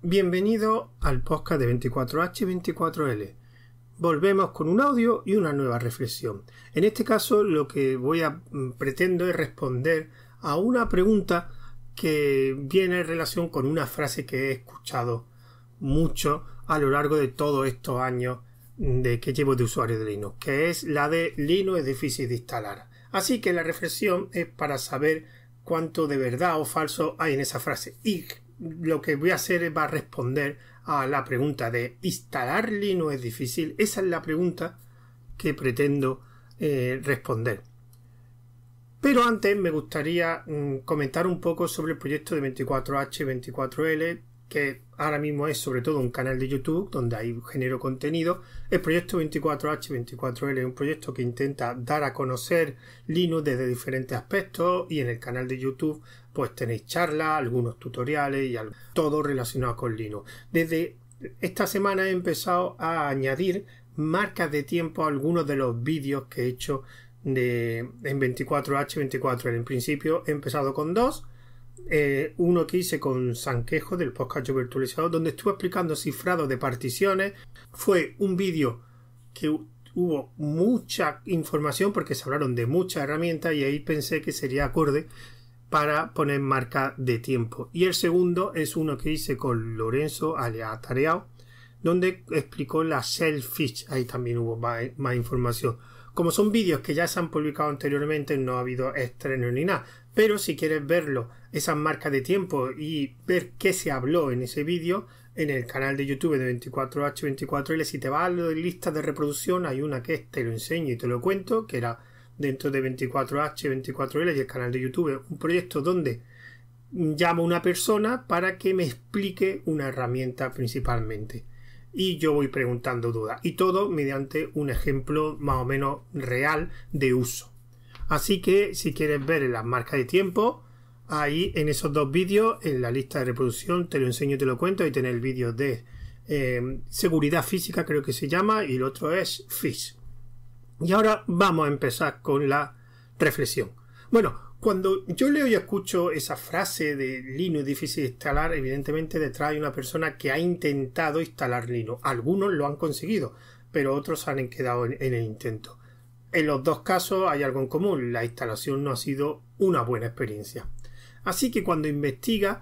Bienvenido al podcast de 24H24L. Volvemos con un audio y una nueva reflexión. En este caso lo que pretendo es responder a una pregunta que viene en relación con una frase que he escuchado mucho a lo largo de todos estos años que llevo de usuario de Linux, que es la de Linux es difícil de instalar. Así que la reflexión es para saber cuánto de verdad o falso hay en esa frase. Y lo que voy a hacer va a responder a la pregunta de ¿instalar Linux es difícil? Esa es la pregunta que pretendo responder. Pero antes me gustaría comentar un poco sobre el proyecto de 24H24L, que ahora mismo es sobre todo un canal de YouTube donde ahí genero contenido. El proyecto 24H24L es un proyecto que intenta dar a conocer Linux desde diferentes aspectos, y en el canal de YouTube pues tenéis charlas, algunos tutoriales y todo relacionado con Linux. Desde esta semana he empezado a añadir marcas de tiempo a algunos de los vídeos que he hecho en 24H24L. En principio he empezado con dos. Uno que hice con Sanquejo del podcast Yo Virtualizado, donde estuve explicando cifrado de particiones. Fue un vídeo que hubo mucha información porque se hablaron de muchas herramientas y ahí pensé que sería acorde para poner marca de tiempo. Y el segundo es uno que hice con Lorenzo Atareado, donde explicó la Shellfish. Ahí también hubo más información. Como son vídeos que ya se han publicado anteriormente, no ha habido estreno ni nada. Pero si quieres verlo, esas marcas de tiempo y ver qué se habló en ese vídeo, en el canal de YouTube de 24H24L, si te vas a la lista de reproducción, hay una que es Te lo enseño y te lo cuento, que era dentro de 24H24L y el canal de YouTube, un proyecto donde llamo a una persona para que me explique una herramienta principalmente. Y yo voy preguntando dudas. Y todo mediante un ejemplo más o menos real de uso. Así que si quieres ver las marcas de tiempo, ahí en esos dos vídeos, en la lista de reproducción, te lo enseño y te lo cuento. Ahí tenés el vídeo de seguridad física, creo que se llama, y el otro es FISH. Y ahora vamos a empezar con la reflexión. Bueno, cuando yo leo y escucho esa frase de Linux es difícil de instalar, evidentemente detrás hay una persona que ha intentado instalar Linux. Algunos lo han conseguido, pero otros han quedado en el intento. En los dos casos hay algo en común: la instalación no ha sido una buena experiencia. Así que cuando investigo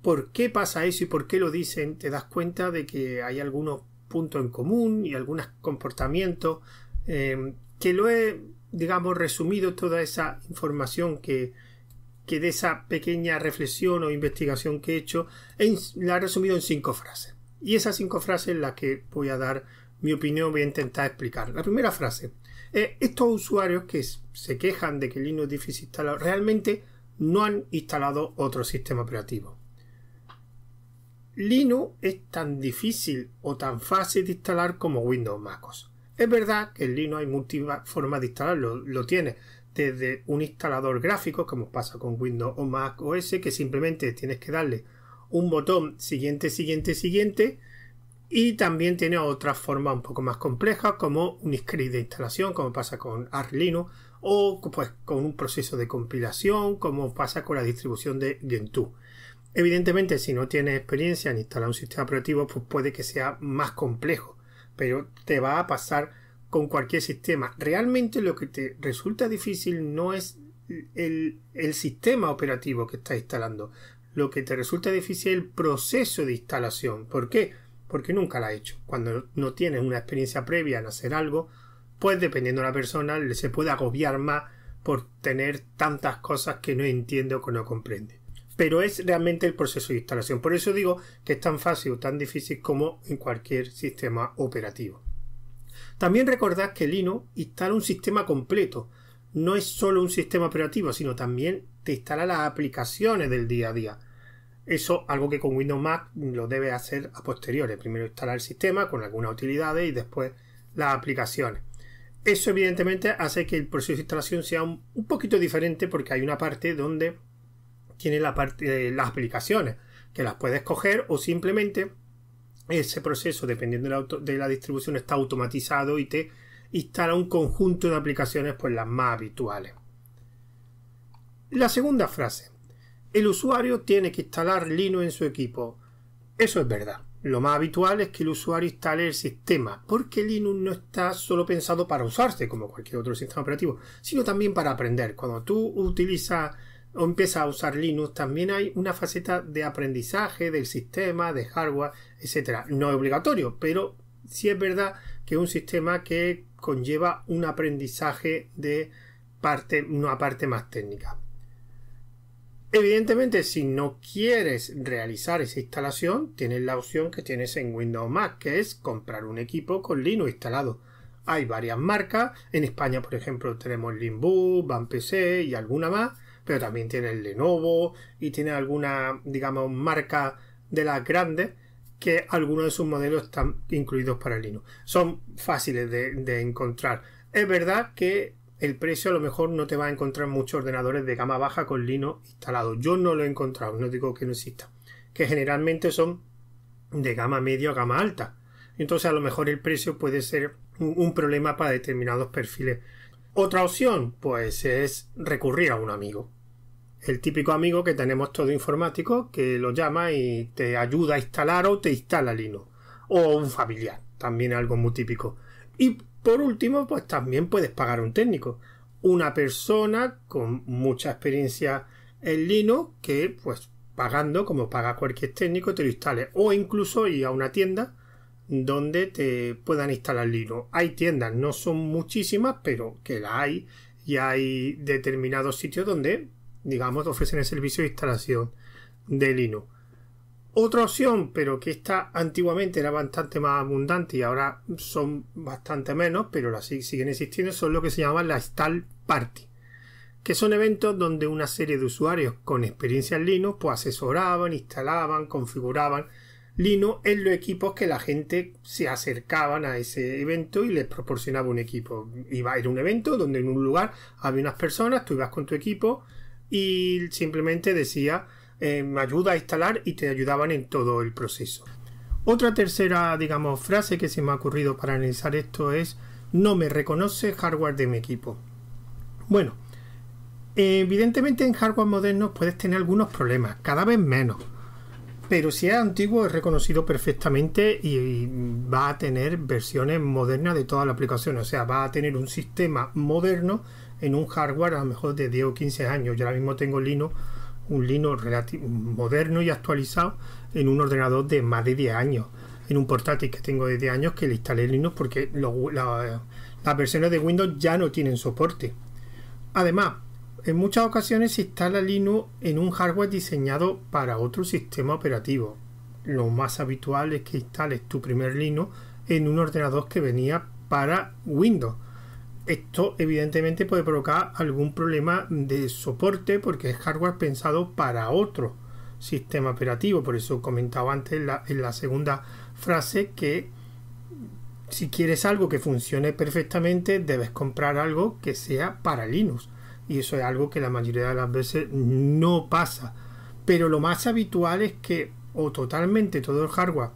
por qué pasa eso y por qué lo dicen, te das cuenta de que hay algunos puntos en común y algunos comportamientos que lo he, digamos, resumido toda esa información que de esa pequeña reflexión o investigación que he hecho, la he resumido en 5 frases. Y esas 5 frases en las que voy a dar mi opinión, voy a intentar explicar. La primera frase: estos usuarios que se quejan de que Linux es difícil instalar, realmente no han instalado otro sistema operativo. Linux es tan difícil o tan fácil de instalar como Windows o MacOS. Es verdad que en Linux hay múltiples formas de instalarlo. Lo tienes desde un instalador gráfico, como pasa con Windows o Mac OS, que simplemente tienes que darle un botón siguiente, y también tiene otras formas un poco más complejas, como un script de instalación, como pasa con Arch Linux, o pues con un proceso de compilación, como pasa con la distribución de Gentoo. Evidentemente, si no tienes experiencia en instalar un sistema operativo, pues puede que sea más complejo, pero te va a pasar con cualquier sistema. Realmente lo que te resulta difícil no es el sistema operativo que estás instalando. Lo que te resulta difícil es el proceso de instalación. ¿Por qué? Porque nunca lo has hecho. Cuando no tienes una experiencia previa en hacer algo, pues dependiendo de la persona, se puede agobiar más por tener tantas cosas que no entiende o que no comprende. Pero es realmente el proceso de instalación. Por eso digo que es tan fácil o tan difícil como en cualquier sistema operativo. También recordad que Linux instala un sistema completo. No es solo un sistema operativo, sino también te instala las aplicaciones del día a día. Eso, algo que con Windows Mac lo debes hacer a posteriori. Primero instalar el sistema con algunas utilidades y después las aplicaciones. Eso evidentemente hace que el proceso de instalación sea un poquito diferente, porque hay una parte donde tiene la parte de las aplicaciones, que las puedes coger, o simplemente ese proceso, dependiendo de la distribución, está automatizado y te instala un conjunto de aplicaciones, pues las más habituales. La segunda frase: el usuario tiene que instalar Linux en su equipo. Eso es verdad. Lo más habitual es que el usuario instale el sistema, porque Linux no está solo pensado para usarse como cualquier otro sistema operativo, sino también para aprender. Cuando tú utilizas o empiezas a usar Linux, también hay una faceta de aprendizaje del sistema, de hardware, etcétera. No es obligatorio, pero sí es verdad que es un sistema que conlleva un aprendizaje de una parte más técnica. Evidentemente, si no quieres realizar esa instalación, tienes la opción que tienes en Windows Mac, que es comprar un equipo con Linux instalado. Hay varias marcas. En España, por ejemplo, tenemos Linbook, VanPC y alguna más, pero también tiene Lenovo y tiene alguna, digamos, marca de las grandes que algunos de sus modelos están incluidos para Linux. Son fáciles de encontrar. Es verdad que el precio a lo mejor no te va a encontrar muchos ordenadores de gama baja con Linux instalado. Yo no lo he encontrado, no digo que no exista. Que generalmente son de gama media o gama alta. Entonces a lo mejor el precio puede ser un problema para determinados perfiles. Otra opción, pues, es recurrir a un amigo. El típico amigo que tenemos todo informático que lo llama y te ayuda a instalar o te instala Linux. O un familiar, también algo muy típico. Y por último, pues también puedes pagar un técnico. Una persona con mucha experiencia en Linux que, pues, pagando, como paga cualquier técnico, te lo instale. O incluso ir a una tienda donde te puedan instalar Linux. Hay tiendas, no son muchísimas, pero que la hay. Y hay determinados sitios donde, digamos, ofrecen el servicio de instalación de Linux. Otra opción, pero que esta antiguamente era bastante más abundante y ahora son bastante menos, pero las siguen existiendo, son lo que se llaman las Install Party, que son eventos donde una serie de usuarios con experiencia en Linux pues asesoraban, instalaban, configuraban Linux en los equipos que la gente se acercaban a ese evento y les proporcionaba un equipo. Era un evento donde en un lugar había unas personas, tú ibas con tu equipo y simplemente decía me ayuda a instalar y te ayudaban en todo el proceso. Otra tercera, digamos, frase que se me ha ocurrido para analizar esto es: no me reconoce hardware de mi equipo. Bueno, evidentemente en hardware modernos puedes tener algunos problemas, cada vez menos, pero si es antiguo es reconocido perfectamente y va a tener versiones modernas de toda la aplicación. O sea, va a tener un sistema moderno en un hardware a lo mejor de 10 o 15 años. Yo ahora mismo tengo un Linux moderno y actualizado en un ordenador de más de 10 años, en un portátil que tengo de 10 años que le instalé Linux porque las versiones de Windows ya no tienen soporte. Además, en muchas ocasiones se instala Linux en un hardware diseñado para otro sistema operativo. Lo más habitual es que instales tu primer Linux en un ordenador que venía para Windows. Esto evidentemente puede provocar algún problema de soporte porque es hardware pensado para otro sistema operativo. Por eso comentaba antes en la segunda frase que si quieres algo que funcione perfectamente debes comprar algo que sea para Linux, y eso es algo que la mayoría de las veces no pasa. Pero lo más habitual es que o totalmente todo el hardware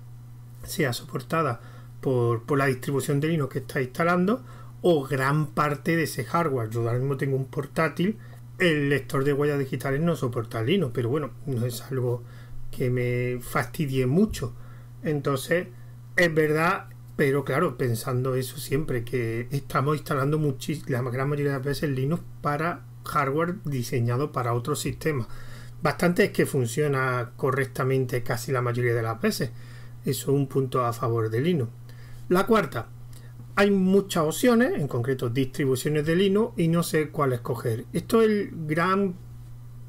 sea soportada por la distribución de Linux que está instalando, o gran parte de ese hardware. Yo ahora mismo tengo un portátil, el lector de huellas digitales no soporta Linux, pero bueno, no es algo que me fastidie mucho. Entonces, es verdad, pero claro, pensando eso siempre, que estamos instalando la gran mayoría de las veces Linux para hardware diseñado para otro sistema. Bastante es que funciona correctamente casi la mayoría de las veces. Eso es un punto a favor de Linux. La cuarta: hay muchas opciones, en concreto distribuciones de Linux, y no sé cuál escoger. Esto es el gran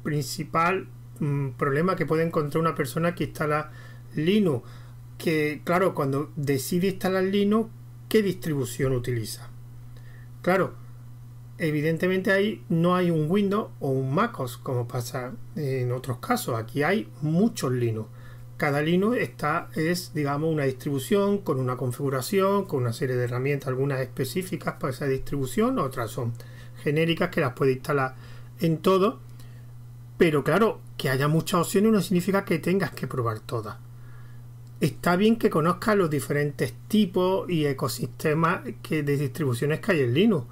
principal problema que puede encontrar una persona que instala Linux. Que claro, cuando decide instalar Linux, ¿qué distribución utiliza? Claro, evidentemente ahí no hay un Windows o un MacOS como pasa en otros casos. Aquí hay muchos Linux. Cada Linux es, digamos, una distribución con una configuración, con una serie de herramientas, algunas específicas para esa distribución, otras son genéricas que las puede instalar en todo. Pero claro, que haya muchas opciones no significa que tengas que probar todas. Está bien que conozcas los diferentes tipos y ecosistemas de distribuciones que hay en Linux.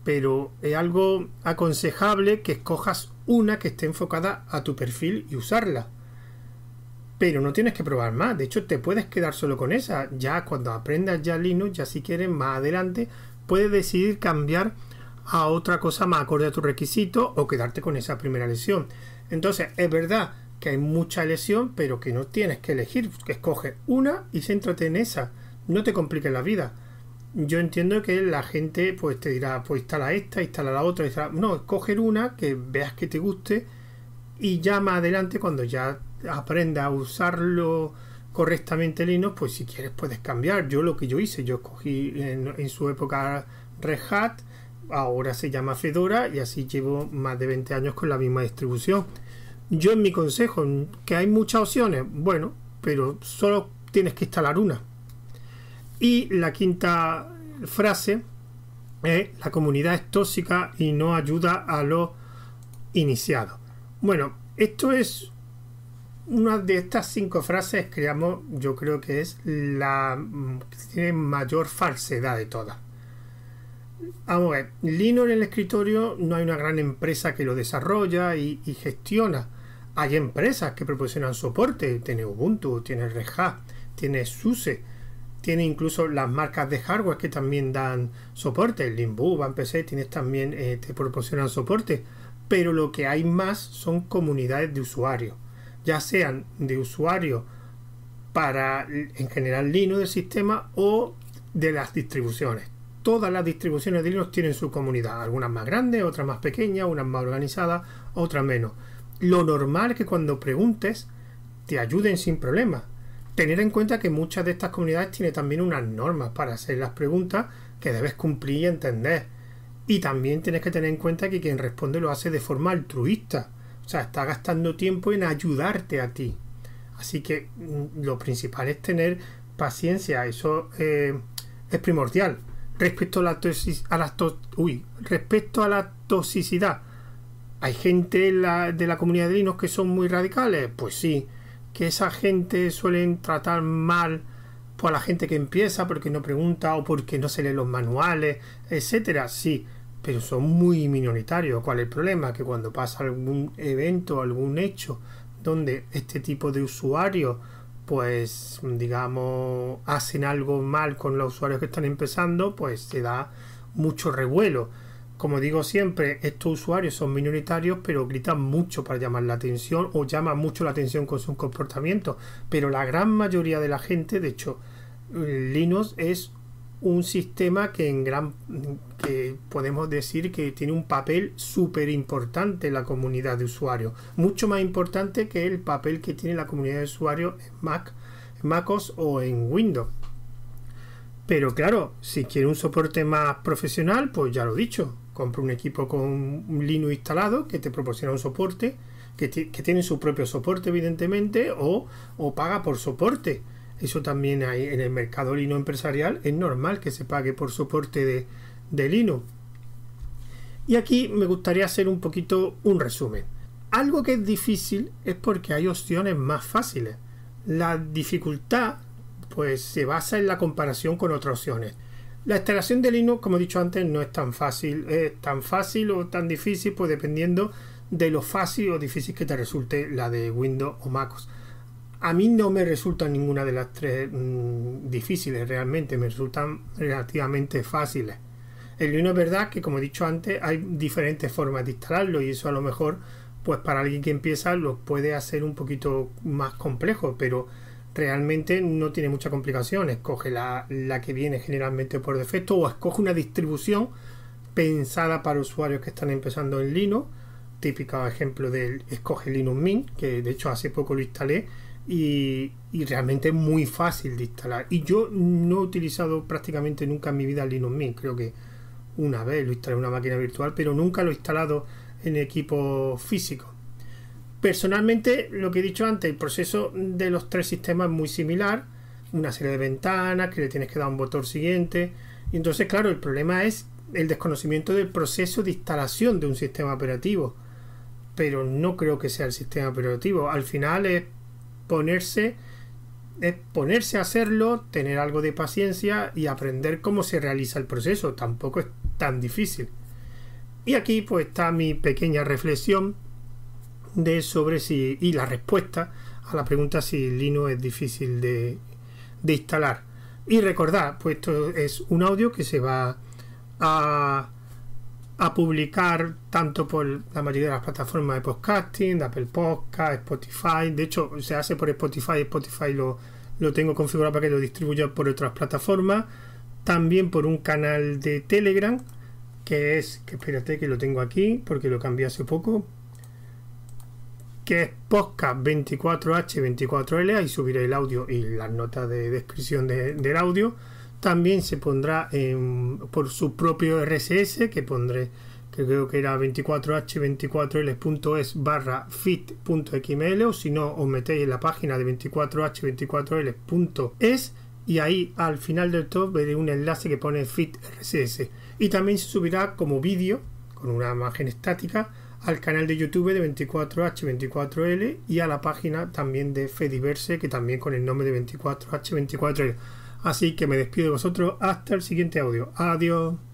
pero es algo aconsejable que escojas una que esté enfocada a tu perfil y usarla. Pero no tienes que probar más. De hecho, te puedes quedar solo con esa. Ya cuando aprendas ya Linux, ya si quieres más adelante, puedes decidir cambiar a otra cosa más acorde a tu requisito o quedarte con esa primera elección. Entonces, es verdad que hay mucha elección, pero que no tienes que elegir. Que escoge una y céntrate en esa. No te compliques la vida. Yo entiendo que la gente pues te dirá, pues instala esta, instala la otra, no, escoger una que veas que te guste y ya más adelante cuando ya aprendas a usarlo correctamente Linux, pues si quieres puedes cambiar. Yo lo que yo hice, yo escogí en su época Red Hat, ahora se llama Fedora y así llevo más de 20 años con la misma distribución. Yo en mi consejo, que hay muchas opciones, bueno, pero solo tienes que instalar una. Y la quinta frase es: la comunidad es tóxica y no ayuda a los iniciados. Bueno, esto es una de estas 5 frases que yo creo que es la que tiene mayor falsedad de todas. Vamos a ver, Linux en el escritorio no hay una gran empresa que lo desarrolla y gestiona. Hay empresas que proporcionan soporte, tiene Ubuntu, tiene Red Hat, tiene SUSE, tiene incluso las marcas de hardware que también dan soporte, el Limbu, PC, tienes también, te proporcionan soporte, pero lo que hay más son comunidades de usuarios, ya sean de usuarios para en general Linux del sistema o de las distribuciones. Todas las distribuciones de Linux tienen su comunidad, algunas más grandes, otras más pequeñas, unas más organizadas, otras menos. Lo normal es que cuando preguntes te ayuden sin problema. Tener en cuenta que muchas de estas comunidades tienen también unas normas para hacer las preguntas que debes cumplir y entender. Y también tienes que tener en cuenta que quien responde lo hace de forma altruista. O sea, está gastando tiempo en ayudarte a ti. Así que lo principal es tener paciencia. Eso es primordial. Respecto a la toxicidad, ¿hay gente de la comunidad de Linux que son muy radicales? Pues sí. Que esa gente suelen tratar mal pues, a la gente que empieza porque no pregunta o porque no se leen los manuales, etcétera. Sí, pero son muy minoritarios. ¿Cuál es el problema? Que cuando pasa algún evento, algún hecho donde este tipo de usuarios pues digamos hacen algo mal con los usuarios que están empezando, pues se da mucho revuelo. Como digo siempre, estos usuarios son minoritarios, pero gritan mucho para llamar la atención o llaman mucho la atención con sus comportamientos. Pero la gran mayoría de la gente, de hecho, Linux es un sistema que podemos decir que tiene un papel súper importante en la comunidad de usuarios. Mucho más importante que el papel que tiene la comunidad de usuarios en MacOS o en Windows. Pero claro, si quiere un soporte más profesional, pues ya lo he dicho, compra un equipo con un Linux instalado que te proporciona un soporte, que tiene su propio soporte evidentemente, o paga por soporte. Eso también hay en el mercado Linux empresarial, es normal que se pague por soporte de Linux. Y aquí me gustaría hacer un poquito un resumen. Algo que es difícil es porque hay opciones más fáciles. La dificultad pues se basa en la comparación con otras opciones. La instalación de Linux, como he dicho antes, no es tan fácil o tan difícil, pues dependiendo de lo fácil o difícil que te resulte la de Windows o MacOS. A mí no me resulta ninguna de las tres difíciles, realmente me resultan relativamente fáciles. El Linux es verdad que, como he dicho antes, hay diferentes formas de instalarlo y eso a lo mejor pues para alguien que empieza lo puede hacer un poquito más complejo, pero realmente no tiene mucha complicación. Escoge la que viene generalmente por defecto o escoge una distribución pensada para usuarios que están empezando en Linux. Típico ejemplo del escoge Linux Mint, que de hecho hace poco lo instalé y realmente es muy fácil de instalar. Y yo no he utilizado prácticamente nunca en mi vida Linux Mint. Creo que una vez lo instalé en una máquina virtual, pero nunca lo he instalado en equipo físico. Personalmente, lo que he dicho antes, el proceso de los tres sistemas es muy similar, una serie de ventanas que le tienes que dar un botón siguiente, y entonces claro, el problema es el desconocimiento del proceso de instalación de un sistema operativo, pero no creo que sea el sistema operativo. Al final es ponerse es ponerse a hacerlo, tener algo de paciencia y aprender cómo se realiza el proceso. Tampoco es tan difícil. Y aquí pues está mi pequeña reflexión de sobre si, y la respuesta a la pregunta si Linux es difícil de instalar. Y recordad, pues esto es un audio que se va a publicar tanto por la mayoría de las plataformas de podcasting, de Apple Podcast, Spotify. De hecho, se hace por Spotify. Spotify lo tengo configurado para que lo distribuya por otras plataformas. También por un canal de Telegram, que espérate que lo tengo aquí, porque lo cambié hace poco, que es Podcast 24H24L. Ahí subiré el audio y las notas de descripción del audio. También se pondrá por su propio RSS, que pondré, que creo que era 24h24l.es/fit.xml, o si no, os metéis en la página de 24h24l.es y ahí al final del todo veréis un enlace que pone fit RSS. Y también se subirá como vídeo con una imagen estática al canal de YouTube de 24H24L y a la página también de Fediverse, que también con el nombre de 24H24L. Así que me despido de vosotros hasta el siguiente audio. Adiós.